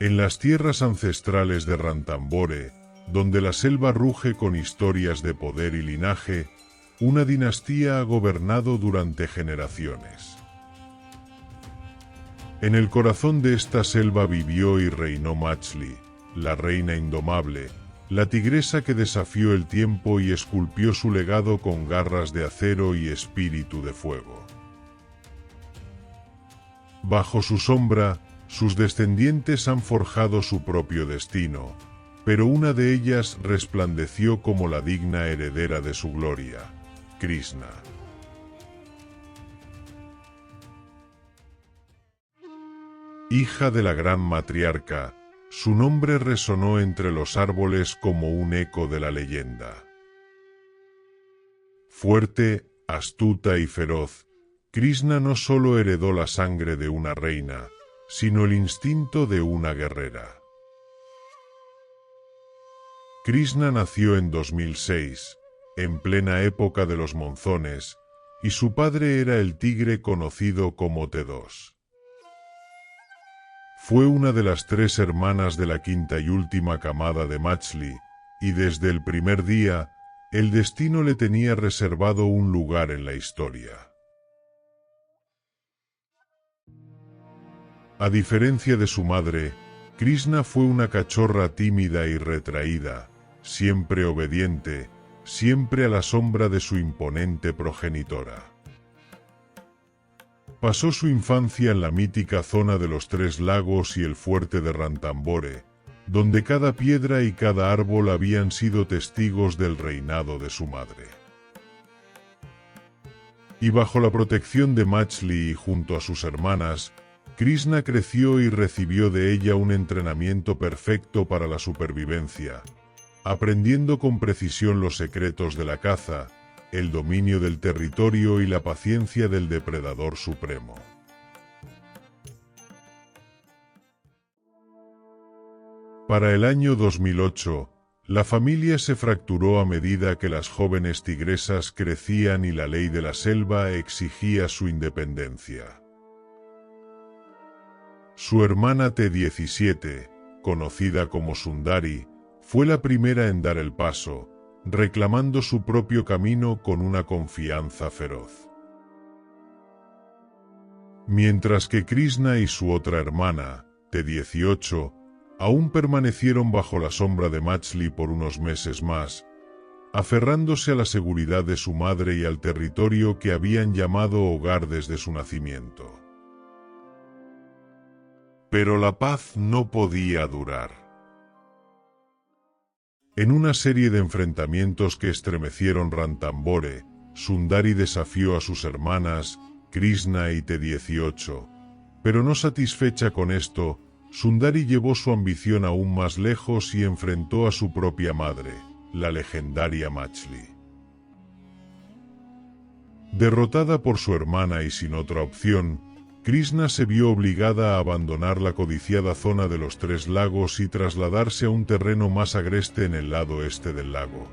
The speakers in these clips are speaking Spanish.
En las tierras ancestrales de Ranthambore, donde la selva ruge con historias de poder y linaje, una dinastía ha gobernado durante generaciones. En el corazón de esta selva vivió y reinó Machli, la reina indomable, la tigresa que desafió el tiempo y esculpió su legado con garras de acero y espíritu de fuego. Bajo su sombra, sus descendientes han forjado su propio destino, pero una de ellas resplandeció como la digna heredera de su gloria, Krishna. Hija de la gran matriarca, su nombre resonó entre los árboles como un eco de la leyenda. Fuerte, astuta y feroz, Krishna no solo heredó la sangre de una reina, sino el instinto de una guerrera. Krishna nació en 2006, en plena época de los monzones, y su padre era el tigre conocido como T2. Fue una de las 3 hermanas de la quinta y última camada de Machli, y desde el primer día, el destino le tenía reservado un lugar en la historia. A diferencia de su madre, Krishna fue una cachorra tímida y retraída, siempre obediente, siempre a la sombra de su imponente progenitora. Pasó su infancia en la mítica zona de los 3 lagos y el fuerte de Ranthambore, donde cada piedra y cada árbol habían sido testigos del reinado de su madre. Y bajo la protección de Machli y junto a sus hermanas, Krishna creció y recibió de ella un entrenamiento perfecto para la supervivencia, aprendiendo con precisión los secretos de la caza, el dominio del territorio y la paciencia del depredador supremo. Para el año 2008, la familia se fracturó a medida que las jóvenes tigresas crecían y la ley de la selva exigía su independencia. Su hermana T17, conocida como Sundari, fue la primera en dar el paso, reclamando su propio camino con una confianza feroz. Mientras que Krishna y su otra hermana, T18, aún permanecieron bajo la sombra de Machli por unos meses más, aferrándose a la seguridad de su madre y al territorio que habían llamado hogar desde su nacimiento. Pero la paz no podía durar. En una serie de enfrentamientos que estremecieron Ranthambore, Sundari desafió a sus hermanas, Krishna y T18, pero no satisfecha con esto, Sundari llevó su ambición aún más lejos y enfrentó a su propia madre, la legendaria Machli. Derrotada por su hermana y sin otra opción, Krishna se vio obligada a abandonar la codiciada zona de los 3 lagos y trasladarse a un terreno más agreste en el lado este del lago.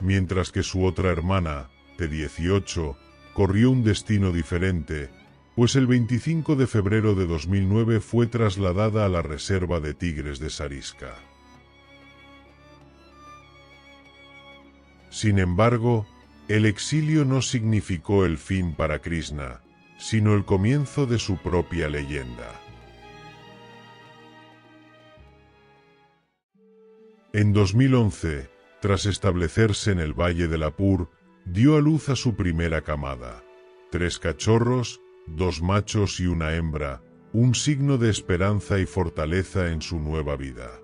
Mientras que su otra hermana, T18, corrió un destino diferente, pues el 25 de febrero de 2009 fue trasladada a la reserva de tigres de Sariska. Sin embargo, el exilio no significó el fin para Krishna, sino el comienzo de su propia leyenda. En 2011, tras establecerse en el Valle del Apur, dio a luz a su primera camada, 3 cachorros, 2 machos y una hembra, un signo de esperanza y fortaleza en su nueva vida.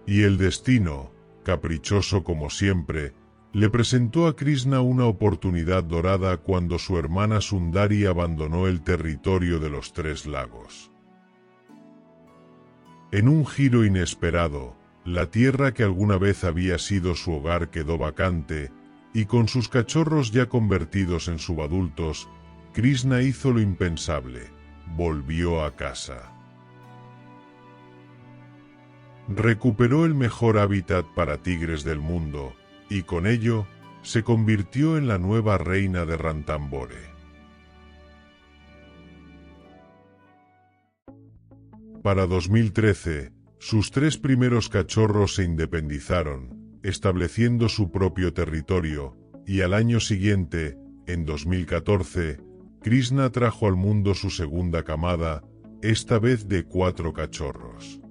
Y el destino, caprichoso como siempre, le presentó a Krishna una oportunidad dorada cuando su hermana Sundari abandonó el territorio de los 3 lagos. En un giro inesperado, la tierra que alguna vez había sido su hogar quedó vacante, y con sus cachorros ya convertidos en subadultos, Krishna hizo lo impensable, volvió a casa. Recuperó el mejor hábitat para tigres del mundo, y con ello, se convirtió en la nueva reina de Ranthambore. Para 2013, sus 3 primeros cachorros se independizaron, estableciendo su propio territorio, y al año siguiente, en 2014, Krishna trajo al mundo su segunda camada, esta vez de 4 cachorros.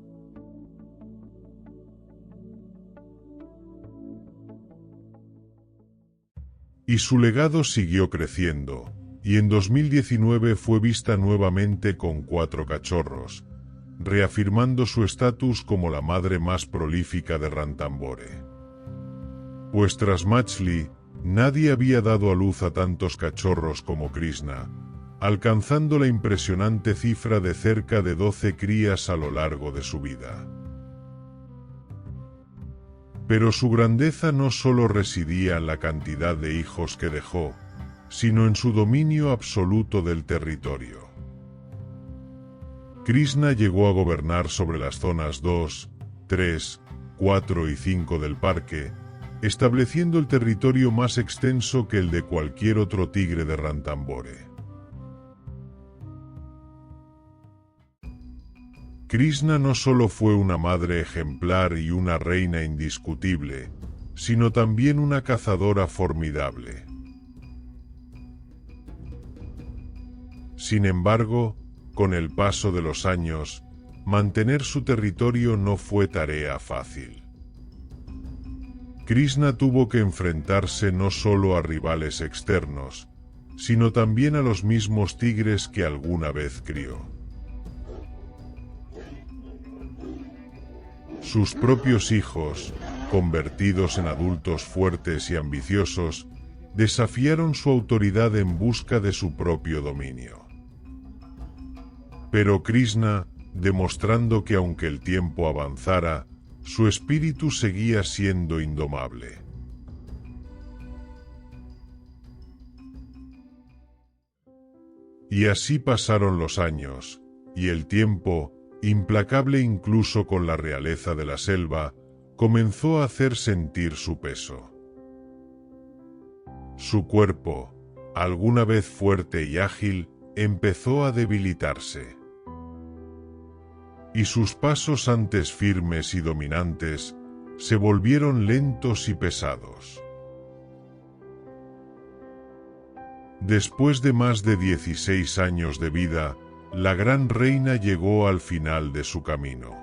Y su legado siguió creciendo, y en 2019 fue vista nuevamente con 4 cachorros, reafirmando su estatus como la madre más prolífica de Ranthambore. Pues tras Machli, nadie había dado a luz a tantos cachorros como Krishna, alcanzando la impresionante cifra de cerca de 12 crías a lo largo de su vida. Pero su grandeza no solo residía en la cantidad de hijos que dejó, sino en su dominio absoluto del territorio. Krishna llegó a gobernar sobre las zonas 2, 3, 4 y 5 del parque, estableciendo el territorio más extenso que el de cualquier otro tigre de Ranthambore. Krishna no solo fue una madre ejemplar y una reina indiscutible, sino también una cazadora formidable. Sin embargo, con el paso de los años, mantener su territorio no fue tarea fácil. Krishna tuvo que enfrentarse no solo a rivales externos, sino también a los mismos tigres que alguna vez crió. Sus propios hijos, convertidos en adultos fuertes y ambiciosos, desafiaron su autoridad en busca de su propio dominio. Pero Krishna, demostrando que aunque el tiempo avanzara, su espíritu seguía siendo indomable. Y así pasaron los años, y el tiempo, implacable incluso con la realeza de la selva, comenzó a hacer sentir su peso. Su cuerpo, alguna vez fuerte y ágil, empezó a debilitarse. Y sus pasos antes firmes y dominantes, se volvieron lentos y pesados. Después de más de 16 años de vida, la gran reina llegó al final de su camino.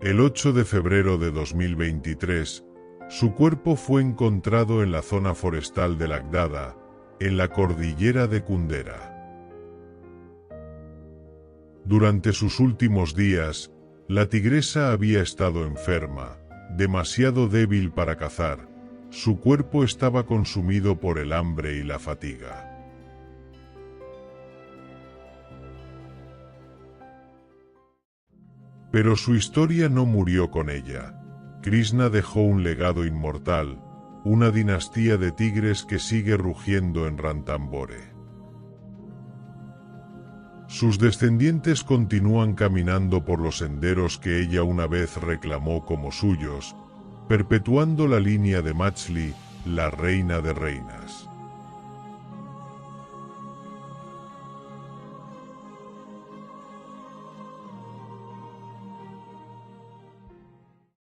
El 8 de febrero de 2023, su cuerpo fue encontrado en la zona forestal de Lagdada, en la cordillera de Kundera. Durante sus últimos días, la tigresa había estado enferma, demasiado débil para cazar, su cuerpo estaba consumido por el hambre y la fatiga. Pero su historia no murió con ella. Krishna dejó un legado inmortal, una dinastía de tigres que sigue rugiendo en Ranthambore. Sus descendientes continúan caminando por los senderos que ella una vez reclamó como suyos, perpetuando la línea de Machli, la reina de reinas.